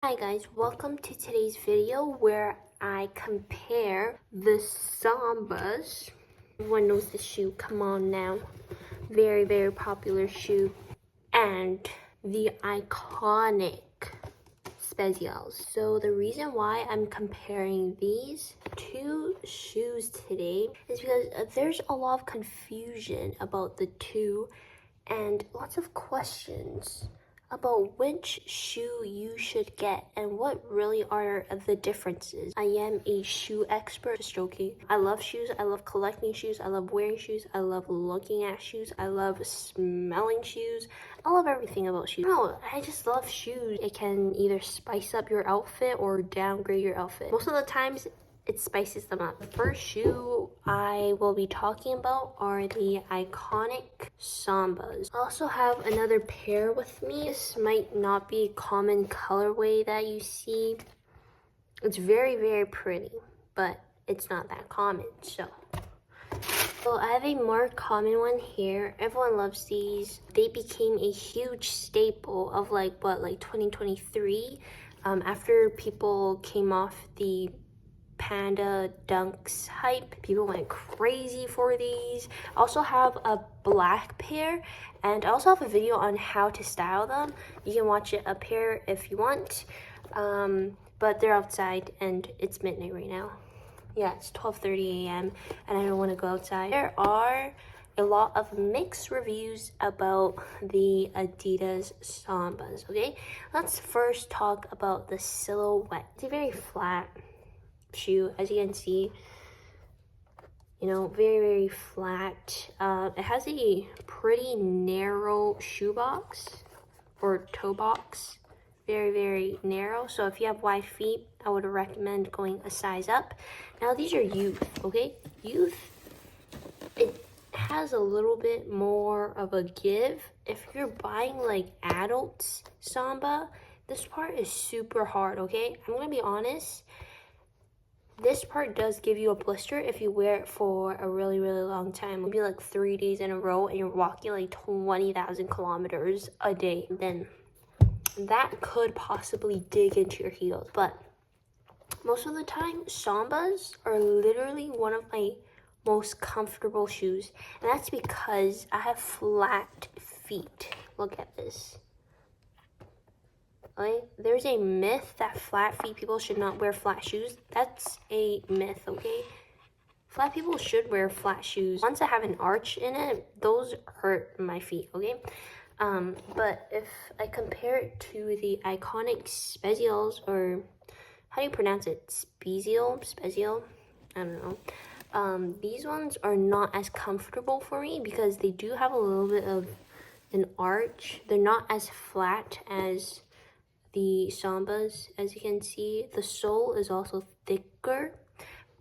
Hi guys, welcome to today's video where I compare the Sambas. Everyone knows the shoe, come on now. Very popular shoe. And the iconic Spezials. So the reason why I'm comparing these two shoes today is because there's a lot of confusion about the two and lots of questions about which shoe you should get and what really are the differences. I am a shoe expert, just joking. I love shoes, I love collecting shoes, I love wearing shoes, I love looking at shoes, I love smelling shoes, I love everything about shoes. No, I just love shoes. It can either spice up your outfit or downgrade your outfit. Most of the times, it spices them up. The first shoe I will be talking about are the iconic Sambas. I also have another pair with me. This might not be a common colorway that you see. It's very pretty, but it's not that common, so I have a more common one here. Everyone loves these. They became a huge staple of like 2023 after people came off the Panda Dunks hype. People went crazy for these. I also have a black pair, and I also have a video on how to style them. You can watch it up here if you want, but they're outside and it's midnight right now. Yeah, it's 12:30 a.m. and I don't want to go outside. There are a lot of mixed reviews about the Adidas Sambas, okay? Let's first talk about the silhouette. It's a very flat shoe, as you can see, you know, very flat. It has a pretty narrow shoe box or toe box, very narrow. So if you have wide feet, I would recommend going a size up. Now these are youth, okay? Youth, it has a little bit more of a give. If you're buying like adults Samba, this part is super hard, okay? I'm gonna be honest. This part does give you a blister if you wear it for a really long time. Maybe like 3 days in a row and you're walking like 20,000 kilometers a day. Then that could possibly dig into your heels. But most of the time, Sambas are literally one of my most comfortable shoes. And that's because I have flat feet. Look at this. Okay? There's a myth that flat feet people should not wear flat shoes. That's a myth, okay? Flat people should wear flat shoes. Once I have an arch in it, those hurt my feet, okay? But if I compare it to the iconic Spezials, or how do you pronounce it? Spezial? I don't know. These ones are not as comfortable for me because they do have a little bit of an arch. They're not as flat as the Sambas, as you can see. The sole is also thicker,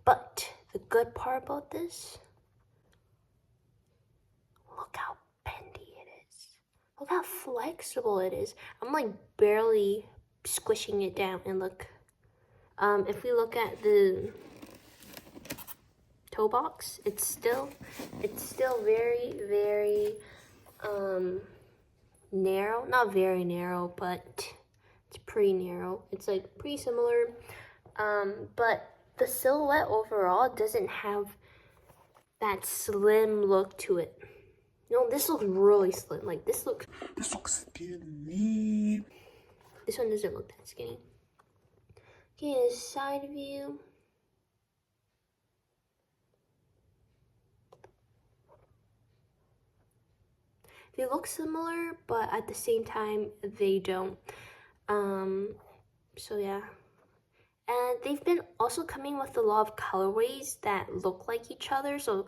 but the good part about this, look how bendy it is. Look how flexible it is. I'm like barely squishing it down, and look. If we look at the toe box, it's still very narrow. Not very narrow, but it's pretty narrow. It's like pretty similar, but the silhouette overall doesn't have that slim look to it. No, this looks really slim. Like this looks skinny. This one doesn't look that skinny. Okay, a side view. They look similar, but at the same time, they don't. So yeah. And they've been also coming with a lot of colorways that look like each other. So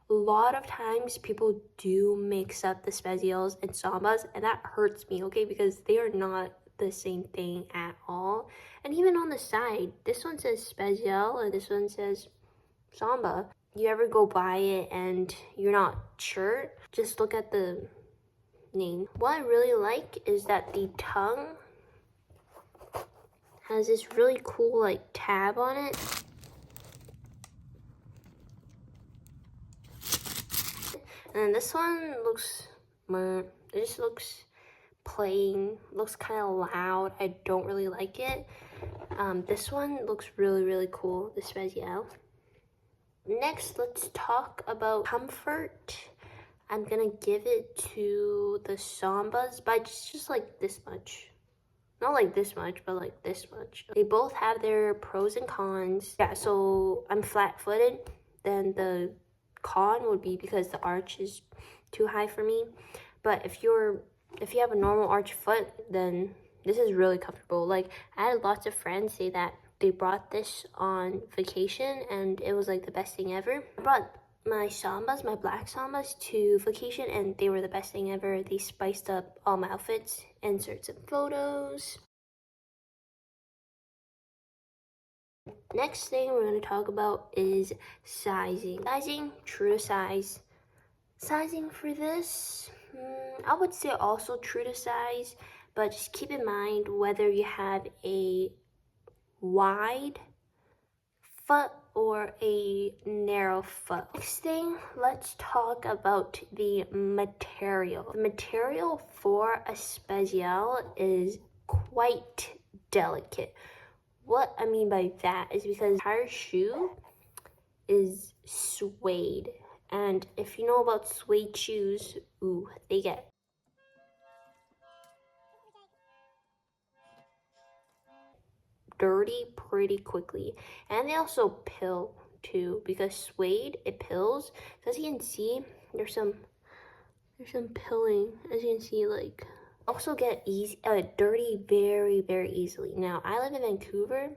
a lot of times people do mix up the Spezials and Sambas, and that hurts me, okay? Because they are not the same thing at all. And even on the side, this one says Spezial and this one says Samba. You ever go buy it and you're not sure? Just look at the name. What I really like is that the tongue has this really cool like tab on it. And this one looks, it just looks playing, looks kind of loud. I don't really like it. This one looks really cool, the Spezial. Next, let's talk about comfort. I'm gonna give it to the Sambas, but just like this much. Not like this much, but like this much. They both have their pros and cons. Yeah, so I'm flat-footed. Then the con would be because the arch is too high for me. But if you have a normal arch foot, then this is really comfortable. Like, I had lots of friends say that they brought this on vacation and it was like the best thing ever. I brought my Sambas, my black Sambas, to vacation and they were the best thing ever. They spiced up all my outfits. Insert some photos. Next thing we're going to talk about is sizing. Sizing, true to size. Sizing for this, I would say also true to size, but just keep in mind whether you have a wide foot or a narrow foot. Next thing, let's talk about the material. The material for a Spezial is quite delicate. What I mean by that is because the entire shoe is suede. And if you know about suede shoes, ooh, they get dirty pretty quickly. And they also pill too, because suede, it pills. So as you can see, there's some pilling. As you can see, like, also get dirty very easily. Now, I live in Vancouver,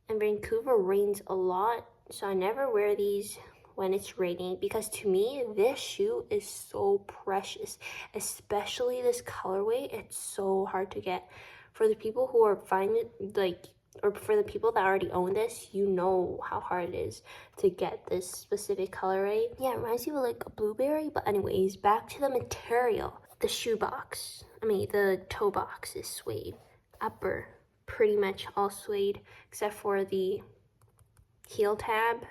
and Vancouver rains a lot, so I never wear these when it's raining, because to me this shoe is so precious, especially this colorway. It's so hard to get. For the people who are finding it, like, or for the people that already own this, you know how hard it is to get this specific colorway. Yeah, it reminds you of like a blueberry. But anyways, back to the material. The shoe box, the toe box is suede. Upper, pretty much all suede, except for the heel tab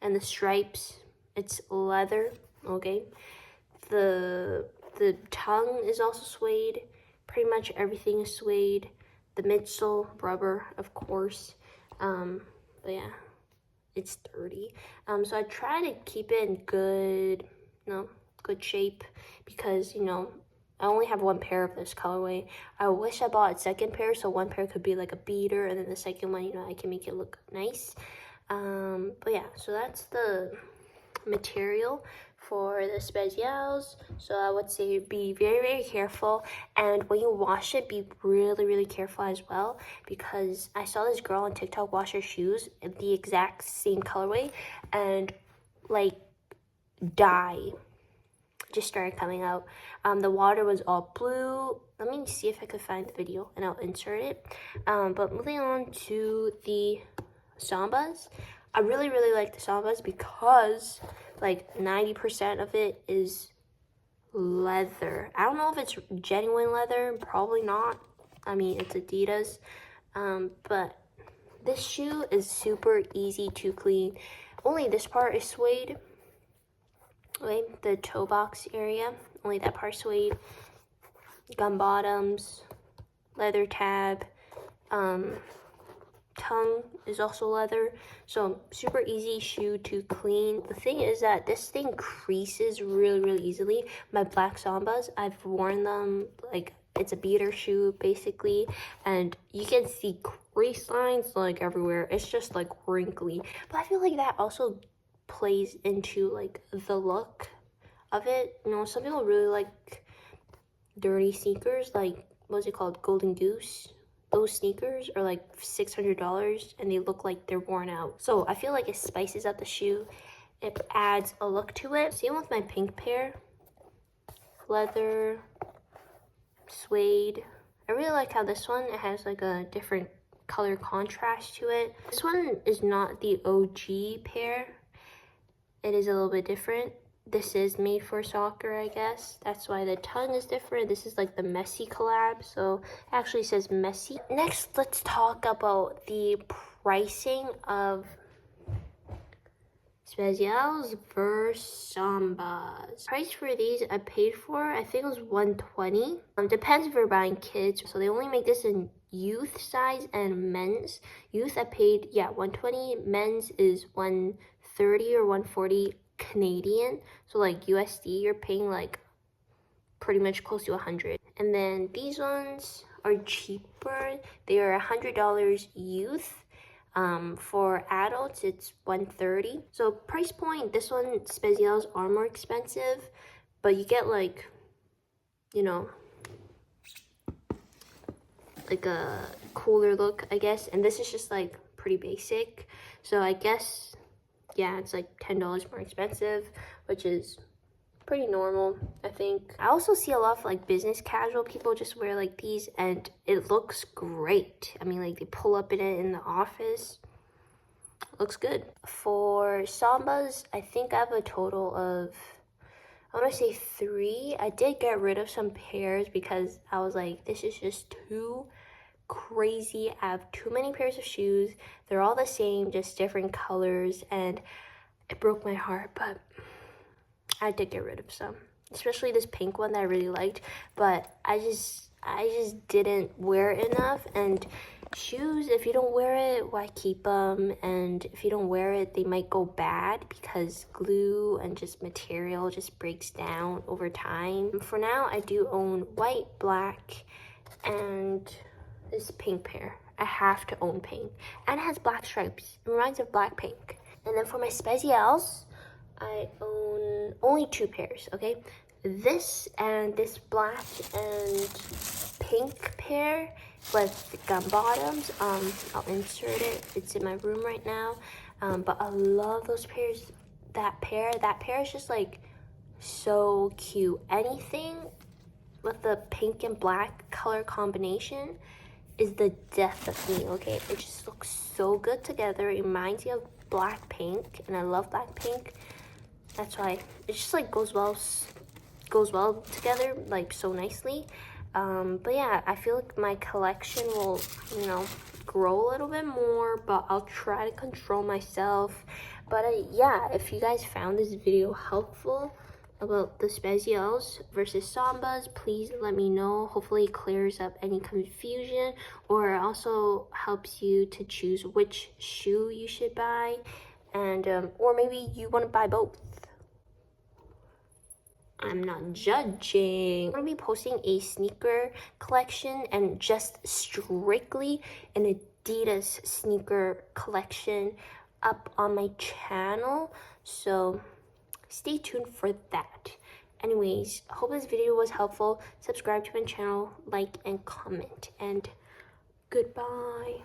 and the stripes. It's leather, okay? The tongue is also suede. Pretty much everything is suede. The midsole, rubber, of course. But yeah, it's dirty. So I try to keep it in good shape, because, you know, I only have one pair of this colorway. I wish I bought a second pair, so one pair could be like a beater, and then the second one, you know, I can make it look nice. But yeah, so that's the material for the Spezials. So I would say be very careful, and when you wash it, be really careful as well, because I saw this girl on TikTok wash her shoes in the exact same colorway, and like dye just started coming out. The water was all blue. Let me see if I could find the video and I'll insert it. But moving on to the Sambas. I really like the Sambas because like 90% of it is leather. I don't know if it's genuine leather, probably not. It's Adidas. But this shoe is super easy to clean. Only this part is suede. Okay, the toe box area, only that part suede. Gum bottoms, leather tab, tongue is also leather, so super easy shoe to clean. The thing is that this thing creases really easily. My black Sambas, I've worn them, like, it's a beater shoe basically, and you can see crease lines like everywhere. It's just like wrinkly, but I feel like that also plays into like the look of it. You know, some people really like dirty sneakers, like, what's it called, Golden Goose. Those sneakers are like $600 and they look like they're worn out. So I feel like it spices up the shoe. It adds a look to it. Same with my pink pair. Leather, suede. I really like how this one, it has like a different color contrast to it. This one is not the OG pair. It is a little bit different. This is made for soccer, I guess. That's why the tongue is different. This is like the Messi collab, so it actually says Messi. Next, let's talk about the pricing of Spezials versus Sambas. Price for these I paid for, I think it was $120. Depends if you're buying kids. So they only make this in youth size and men's. Youth I paid, yeah, $120. Men's is $130 or $140 Canadian. So like USD, you're paying like pretty much close to $100. And then these ones are cheaper. They are $100 youth. For adults, it's $130. So price point, this one, Spezials are more expensive, but you get like, you know, like a cooler look, I guess. And this is just like pretty basic. So I guess, yeah, it's like $10 more expensive, which is pretty normal, I think. I also see a lot of like business casual people just wear like these and it looks great. I mean, like they pull up in it in the office. Looks good. For Sambas, I think I have a total of, I want to say 3. I did get rid of some pairs because I was like, this is just too crazy. I have too many pairs of shoes. They're all the same, just different colors, and it broke my heart, but I did get rid of some, especially this pink one that I really liked, but I just didn't wear it enough. And shoes, if you don't wear it, why keep them? And if you don't wear it, they might go bad because glue and just material just breaks down over time. For now, I do own white, black, and this pink pair. I have to own pink, and it has black stripes. It reminds me of Blackpink. And then for my Spezials, I own only 2 pairs, okay? This and this black and pink pair with gum bottoms. I'll insert it. It's in my room right now. But I love those pairs. That pair is just like so cute. Anything with the pink and black color combination is the death of me, okay? It just looks so good together. It reminds me of Blackpink, and I love Blackpink. That's why it just like goes well together, like so nicely. But yeah, I feel like my collection will, you know, grow a little bit more, but I'll try to control myself. But yeah, if you guys found this video helpful about the Spezials versus Sambas, please let me know. Hopefully it clears up any confusion, or it also helps you to choose which shoe you should buy, and or maybe you want to buy both. I'm not judging. I'm gonna be posting a sneaker collection and just strictly an Adidas sneaker collection up on my channel, so stay tuned for that. Anyways, hope this video was helpful. Subscribe to my channel, like and comment, and goodbye.